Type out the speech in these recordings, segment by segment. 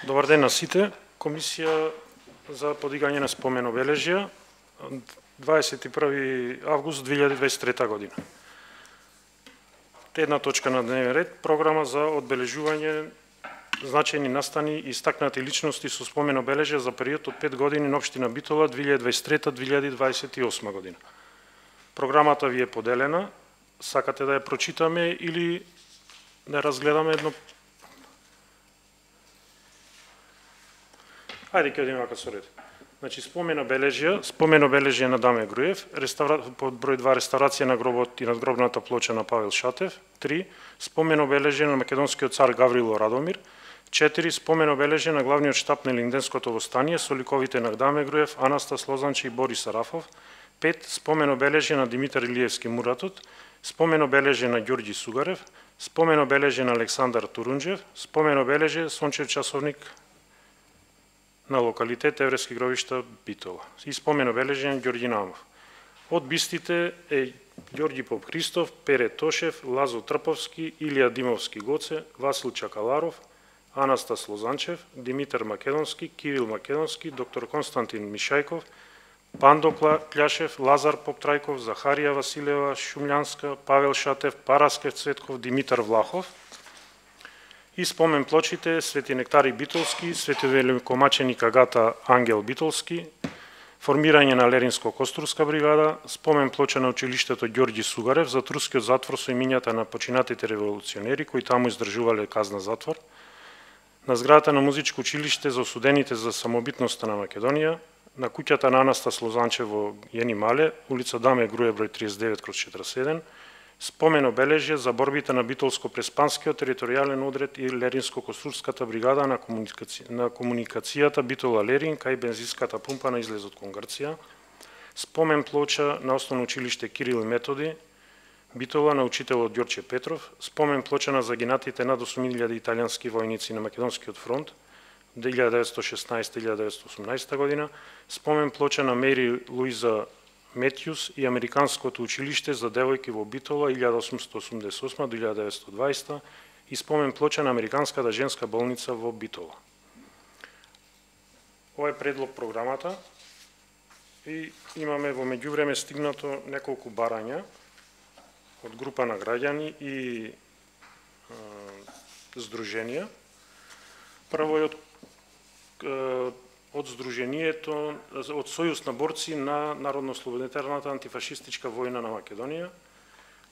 Добар ден на сите. Комисија за подигање на спомен обележја 21. август 2023 година. Една точка на дневен ред, програма за одбележување значајни настани и истакнати личности со спомен обележја за период од 5 години на општина Битола 2023-2028 година. Програмата ви е поделена. Сакате да ја прочитаме или да разгледаме едно? Ајде ќе одиме вака со ред. Значи спомен обележје на Даме Груев, под број 2 реставрација на гробот и надгробната плоча на Павел Шатев, 3 спомен обележје на македонскиот цар Гаврило Радомир, 4 спомен обележје на главниот штаб на Илинденското востание со ликовите на Даме Груев, Анастас Лозанче и Борис Арафов, 5 спомен обележје на Димитар Илиевски Муратот, спомен обележје на Ѓорѓи Сугарев, спомен обележје на Александар Турунџев, спомен обележје Сончев часовник на локалитет Еврески гробишта Битола и спомен обележје на Ѓорѓи Намов. Од бистите е Ѓорѓи Поп Христов, Пере Тошев, Лазо Трповски, Илија Димовски Гоце, Васил Чакаларов, Анастас Лозанчев, Димитар Македонски, Кирил Македонски, доктор Константин Мишајков, Пандо Кљашев, Лазар Поптрајков, Захарија Василева Шумљанска, Павел Шатев, Параскев Цветков, Димитар Влахов и спомен плочите Свети Нектари Битолски, Свети Великомаченик Агата Ангел Битолски, формирање на Леринско-Костурска бригада, спомен плоча на училиштето Ѓорѓи Сугарев за турскиот затвор со имињата на починатите револуционери кои таму издржувале казна затвор, на зградата на музичко училиште за осудените за самобитноста на Македонија, на куќата на Анастас Лозанчев во Јени Мале, улица Даме Груев број 39/41, спомен обележје за борбите на Битолско-Преспанскиот територијален одред и Леринско-Костурската бригада на комуникацијата Битола-Лерин кај бензинската пумпа на излезот кон Грција, спомен плоча на Основно училиште Кирил и Методи, Битола на учителот Ѓорче Петров, спомен плоча на загинатите над 8.000 италијански војници на Македонскиот фронт 1916-1918 година, спомен плоча на Мери Луиза Метјус и Американското училиште за девојки во Битола 1888-1920 и спомен плоча на Американската женска болница во Битола. Ова е предлог програмата и имаме во меѓувреме стигнато неколку барања од група на граѓани и здруженија. Прво е од Сдруженијето, од Сојуз на борци на Народно-слободителната антифашистичка војна на Македонија.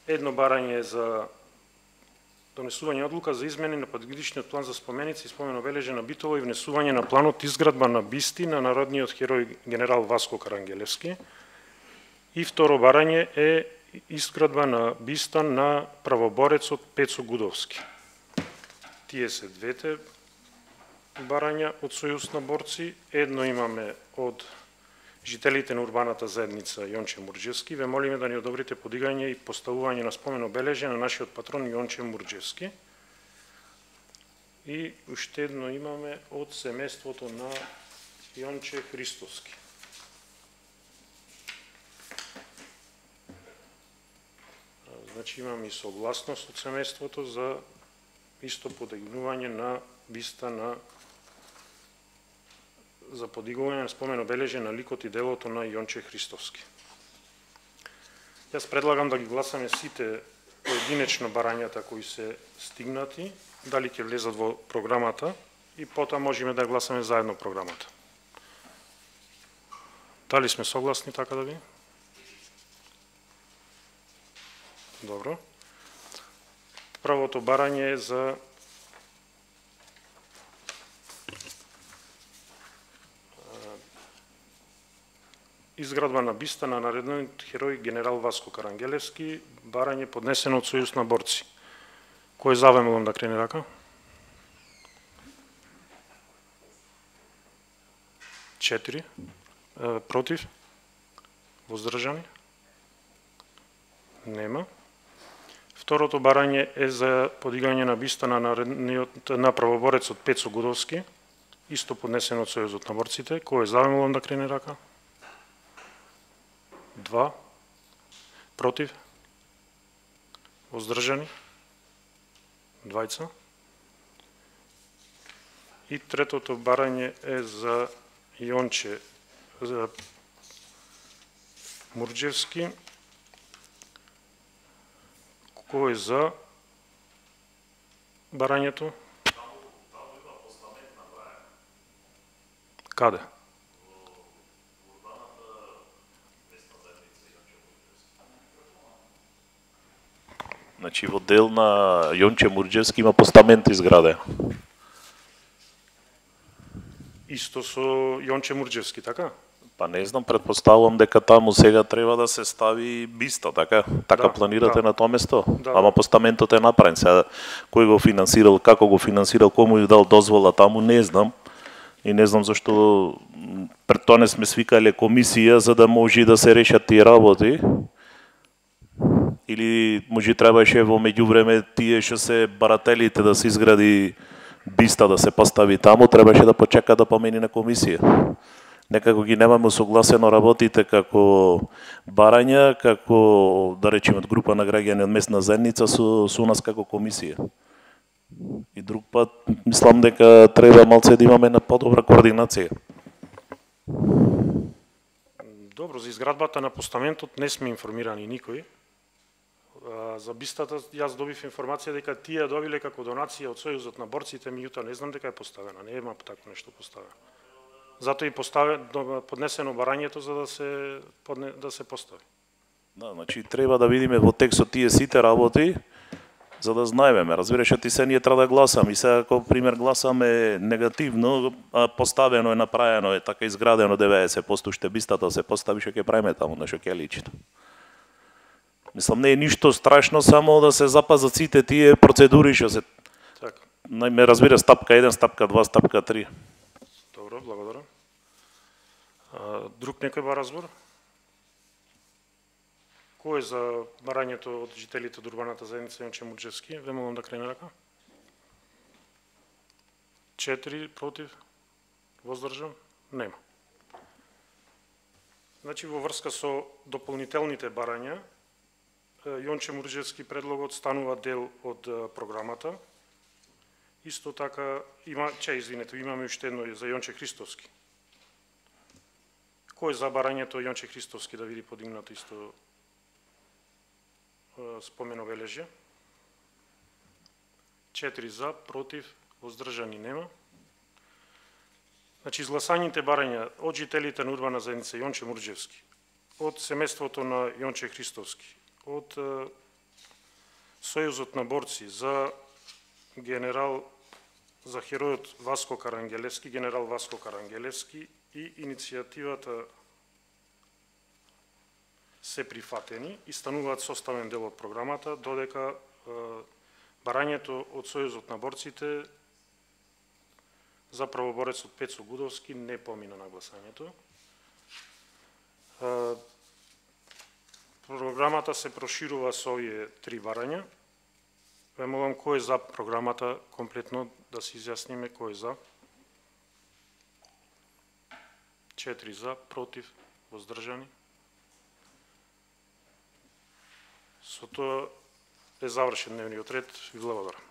Едно барање за донесување одлука за измени на петгодишниот план за споменици и спомен обележје на Битола и внесување на планот изградба на бисти на народниот херој генерал Васко Карангелевски. И второ барање е изградба на биста на правоборецот Пецо Гудовски. Тие се двете барања од Сојуз на борци. Едно имаме од жителите на урбаната заедница Јонче Мурџевски. Ве молиме да ни одобрите подигање и поставување на спомен обележје на нашиот патрон Јонче Мурџевски. И уште едно имаме од семејството на Јонче Христовски. Значи имаме и согласност од семејството за исто подигнување на биста за подигување на спомен обележје на ликот и делото на Јонче Христовски. Јас предлагам да ги гласаме сите поединечно барањата кои се стигнати, дали ќе влезат во програмата и потоа можеме да гласаме заедно програмата. Дали сме согласни така да ви? Добро. Првото барање е за изградба на биста на наредниот херој генерал Васко Карангелевски, барање поднесено од Сојуз на борци. Кој за, молам да крене рака? 4. Против? Воздржани? Нема. Второто барање е за подигање на биста на правоборецот Пецо Гудовски, исто поднесено од Сојузот на борците. Кој за, молам да крене рака? 2. Против? Воздржани? 2. И третото барање е за Јонче Мурџевски. Кој е за барањето? Каде? Значи во дел на Јонче Мурџевски има постамент изграден. Исто со Јонче Мурџевски, така? Па не знам, предпоставувам дека таму сега треба да се стави биста, така? Така Да, планирате да. на тоа место? Да. Ама постаментот е направен. Сега кој го финансирал, како го финансирал, кому ја дал дозвола таму, не знам. И не знам зашто пред тоа не сме свикале комисија за да може да се решат тие работи. Или може требаше во меѓувреме тие што се барателите да се изгради биста да се постави таму, требаше да почека да помени на комисија. Некако ги немаме согласено работите како барања, како да речеме од група на граѓани од местна заедница со нас како комисија. И друг пат мислам дека треба малце да имаме на подобра координација. Добро, за изградбата на постаментот не сме информирани никој. За бистата јас добив информација дека тие добиле како донација од Сојузот на борците, меѓутоа не знам дека е поставена, не има такво нешто поставено. Затоа и поднесено барањето за да се постави. Да, значи треба да видиме во текстот тие сите работи за да знаеме. Разбираш, ти се ние треба да гласаме и сега ако пример гласаме негативно, а поставено е, направено е, така изградено 90%, уште бистата се постави, што ќе правиме таму, на што ќе личи. Мислам, не е ништо страшно, само да се запазат сите тие процедури што се... Така. Најме разбира стапка 1, стапка 2, стапка 3. Добро, благодарам. Друг некој ба разбор? Кој е за барањето од жителите од урбаната заедница Јонче Мурџевски? Ве молам да крене рака. 4 против, воздржан? Нема. Значи во врска со дополнителните барања, Јонче Мурџевски предлогот станува дел од програмата. Исто така имаме уште едно за Јонче Христовски. Кој е за барањето Јонче Христовски да види подигнато исто спомен обележје? 4 за, против, воздржани нема. Значи изгласаните барања од жителите на урбана заедница Јонче Мурџевски, од семејството на Јонче Христовски, од Сојузот на борци за херојот Васко Карангелевски, генерал Васко Карангелевски и иницијативата се прифатени и стануваат составен дел од програмата, додека барањето од Сојузот на борците за правоборецот Пецо Гудовски не помина на гласањето. Програмата се проширува со овие 3 барања. Ве молам кој е за програмата комплетно да се изјасниме кој е за. 4 за, против, воздржани. Со тоа е завршен дневниот ред. Ви благодарам.